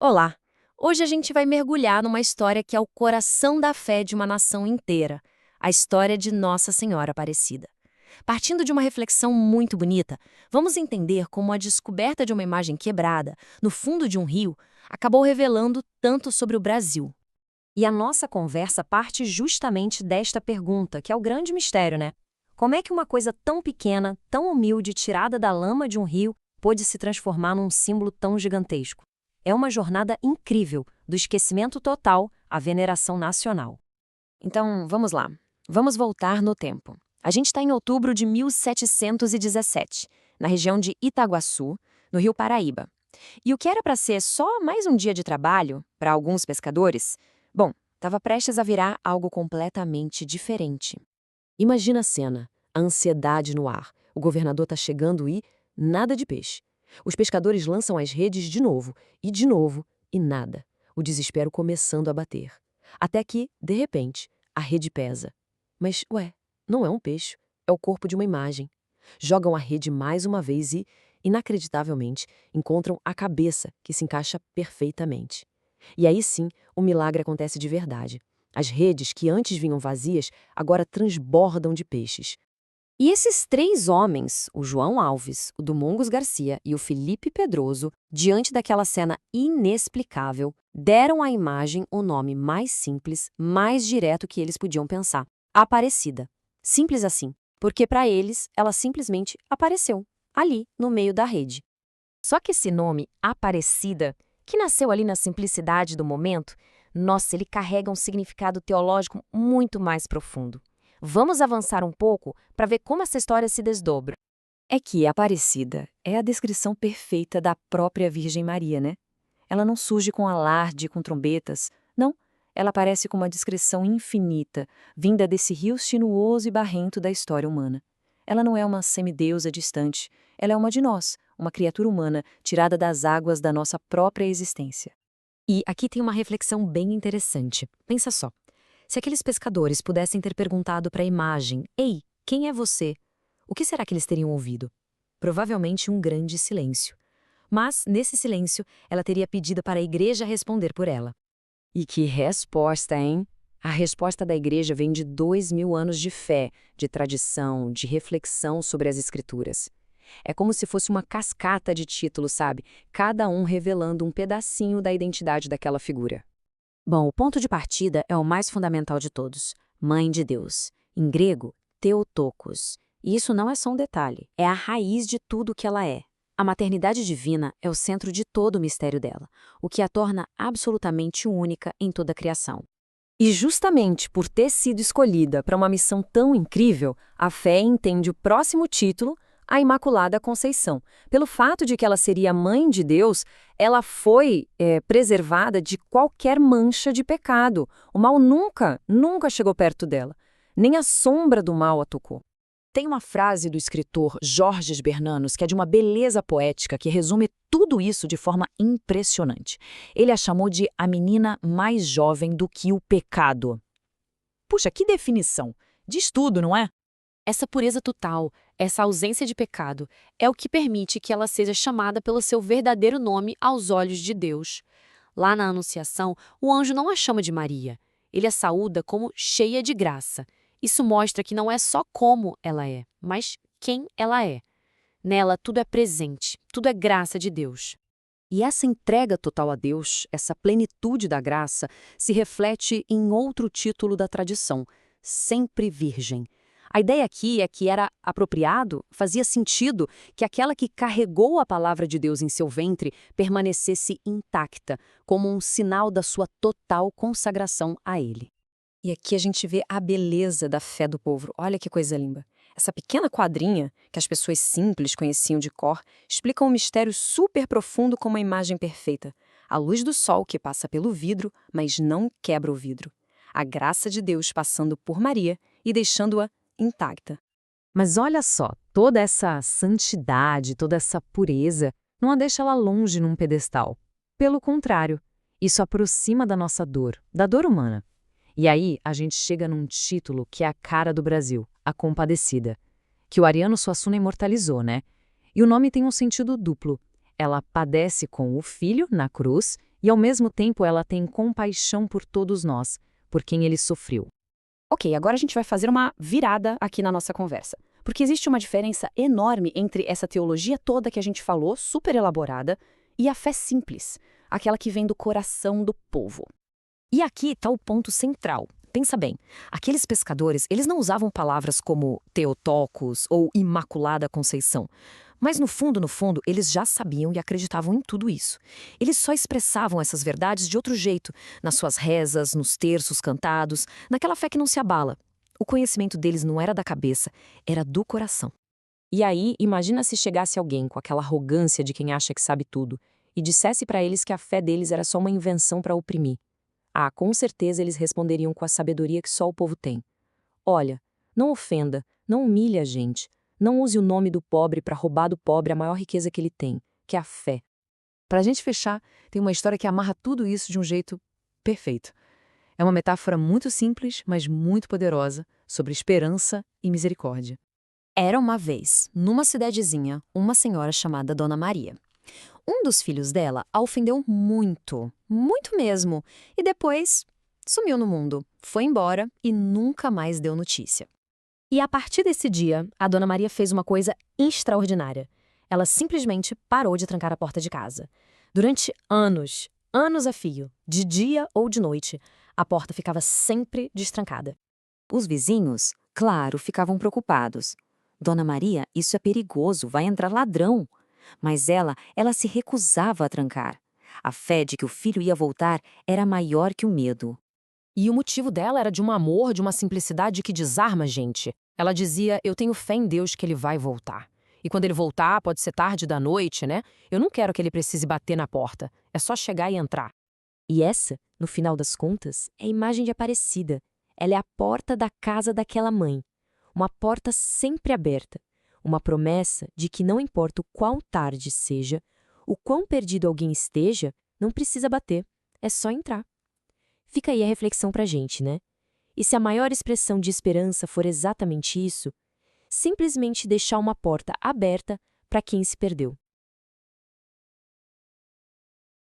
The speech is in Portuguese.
Olá! Hoje a gente vai mergulhar numa história que é o coração da fé de uma nação inteira, a história de Nossa Senhora Aparecida. Partindo de uma reflexão muito bonita, vamos entender como a descoberta de uma imagem quebrada, no fundo de um rio, acabou revelando tanto sobre o Brasil. E a nossa conversa parte justamente desta pergunta, que é o grande mistério, né? Como é que uma coisa tão pequena, tão humilde, tirada da lama de um rio, pôde se transformar num símbolo tão gigantesco? É uma jornada incrível, do esquecimento total à veneração nacional. Então, vamos lá. Vamos voltar no tempo. A gente está em outubro de 1717, na região de Itaguaçu, no Rio Paraíba. E o que era para ser só mais um dia de trabalho, para alguns pescadores, bom, estava prestes a virar algo completamente diferente. Imagina a cena, a ansiedade no ar. O governador está chegando e nada de peixe. Os pescadores lançam as redes de novo, e nada. O desespero começando a bater. Até que, de repente, a rede pesa. Mas, ué, não é um peixe, é o corpo de uma imagem. Jogam a rede mais uma vez e, inacreditavelmente, encontram a cabeça, que se encaixa perfeitamente. E aí sim, o milagre acontece de verdade. As redes, que antes vinham vazias, agora transbordam de peixes. E esses três homens, o João Alves, o Domingos Garcia e o Felipe Pedroso, diante daquela cena inexplicável, deram à imagem o nome mais simples, mais direto que eles podiam pensar: Aparecida. Simples assim, porque para eles ela simplesmente apareceu, ali, no meio da rede. Só que esse nome, Aparecida, que nasceu ali na simplicidade do momento, nossa, ele carrega um significado teológico muito mais profundo. Vamos avançar um pouco para ver como essa história se desdobra. É que Aparecida é a descrição perfeita da própria Virgem Maria, né? Ela não surge com alarde, com trombetas. Não, ela aparece com uma descrição infinita, vinda desse rio sinuoso e barrento da história humana. Ela não é uma semideusa distante, ela é uma de nós, uma criatura humana tirada das águas da nossa própria existência. E aqui tem uma reflexão bem interessante. Pensa só. Se aqueles pescadores pudessem ter perguntado para a imagem: Ei, quem é você? O que será que eles teriam ouvido? Provavelmente um grande silêncio. Mas, nesse silêncio, ela teria pedido para a igreja responder por ela. E que resposta, hein? A resposta da igreja vem de 2000 anos de fé, de tradição, de reflexão sobre as escrituras. É como se fosse uma cascata de títulos, sabe? Cada um revelando um pedacinho da identidade daquela figura. Bom, o ponto de partida é o mais fundamental de todos: Mãe de Deus. Em grego, Theotokos. E isso não é só um detalhe, é a raiz de tudo o que ela é. A maternidade divina é o centro de todo o mistério dela, o que a torna absolutamente única em toda a criação. E justamente por ter sido escolhida para uma missão tão incrível, a fé entende o próximo título, a Imaculada Conceição. Pelo fato de que ela seria a mãe de Deus, ela foi preservada de qualquer mancha de pecado. O mal nunca chegou perto dela. Nem a sombra do mal a tocou. Tem uma frase do escritor Jorges Bernanos que é de uma beleza poética que resume tudo isso de forma impressionante. Ele a chamou de a menina mais jovem do que o pecado. Puxa, que definição! Diz tudo, não é? Essa pureza total, essa ausência de pecado, é o que permite que ela seja chamada pelo seu verdadeiro nome aos olhos de Deus. Lá na Anunciação, o anjo não a chama de Maria. Ele a saúda como cheia de graça. Isso mostra que não é só como ela é, mas quem ela é. Nela tudo é presente, tudo é graça de Deus. E essa entrega total a Deus, essa plenitude da graça, se reflete em outro título da tradição: sempre virgem. A ideia aqui é que era apropriado, fazia sentido que aquela que carregou a palavra de Deus em seu ventre permanecesse intacta, como um sinal da sua total consagração a Ele. E aqui a gente vê a beleza da fé do povo. Olha que coisa linda. Essa pequena quadrinha, que as pessoas simples conheciam de cor, explica um mistério super profundo com uma imagem perfeita. A luz do sol que passa pelo vidro, mas não quebra o vidro. A graça de Deus passando por Maria e deixando-a intacta. Mas olha só, toda essa santidade, toda essa pureza, não a deixa ela longe num pedestal. Pelo contrário, isso aproxima da nossa dor, da dor humana. E aí a gente chega num título que é a cara do Brasil, a Compadecida, que o Ariano Suassuna imortalizou, né? E o nome tem um sentido duplo. Ela padece com o filho na cruz E ao mesmo tempo ela tem compaixão por todos nós, por quem ele sofreu. Ok, agora a gente vai fazer uma virada aqui na nossa conversa. Porque existe uma diferença enorme entre essa teologia toda que a gente falou, super elaborada, e a fé simples, aquela que vem do coração do povo. E aqui está o ponto central. Pensa bem, aqueles pescadores, eles não usavam palavras como Theotokos ou Imaculada Conceição. Mas no fundo, eles já sabiam e acreditavam em tudo isso. Eles só expressavam essas verdades de outro jeito, nas suas rezas, nos terços cantados, naquela fé que não se abala. O conhecimento deles não era da cabeça, era do coração. E aí, imagina se chegasse alguém com aquela arrogância de quem acha que sabe tudo e dissesse para eles que a fé deles era só uma invenção para oprimir. Ah, com certeza eles responderiam com a sabedoria que só o povo tem. Olha, não ofenda, não humilhe a gente, não use o nome do pobre para roubar do pobre a maior riqueza que ele tem, que é a fé. Para a gente fechar, tem uma história que amarra tudo isso de um jeito perfeito. É uma metáfora muito simples, mas muito poderosa, sobre esperança e misericórdia. Era uma vez, numa cidadezinha, uma senhora chamada Dona Maria. Um dos filhos dela a ofendeu muito, muito mesmo, e depois sumiu no mundo, foi embora e nunca mais deu notícia. E a partir desse dia, a Dona Maria fez uma coisa extraordinária. Ela simplesmente parou de trancar a porta de casa. Durante anos, anos a fio, de dia ou de noite, a porta ficava sempre destrancada. Os vizinhos, claro, ficavam preocupados. Dona Maria, isso é perigoso, vai entrar ladrão. Mas ela se recusava a trancar. A fé de que o filho ia voltar era maior que o medo. E o motivo dela era de um amor, de uma simplicidade que desarma a gente. Ela dizia, eu tenho fé em Deus que ele vai voltar. E quando ele voltar, pode ser tarde da noite, né? Eu não quero que ele precise bater na porta. É só chegar e entrar. E essa, no final das contas, é a imagem de Aparecida. Ela é a porta da casa daquela mãe. Uma porta sempre aberta. Uma promessa de que não importa o quão tarde seja, o quão perdido alguém esteja, não precisa bater. É só entrar. Fica aí a reflexão pra gente, né? E se a maior expressão de esperança for exatamente isso, simplesmente deixar uma porta aberta para quem se perdeu.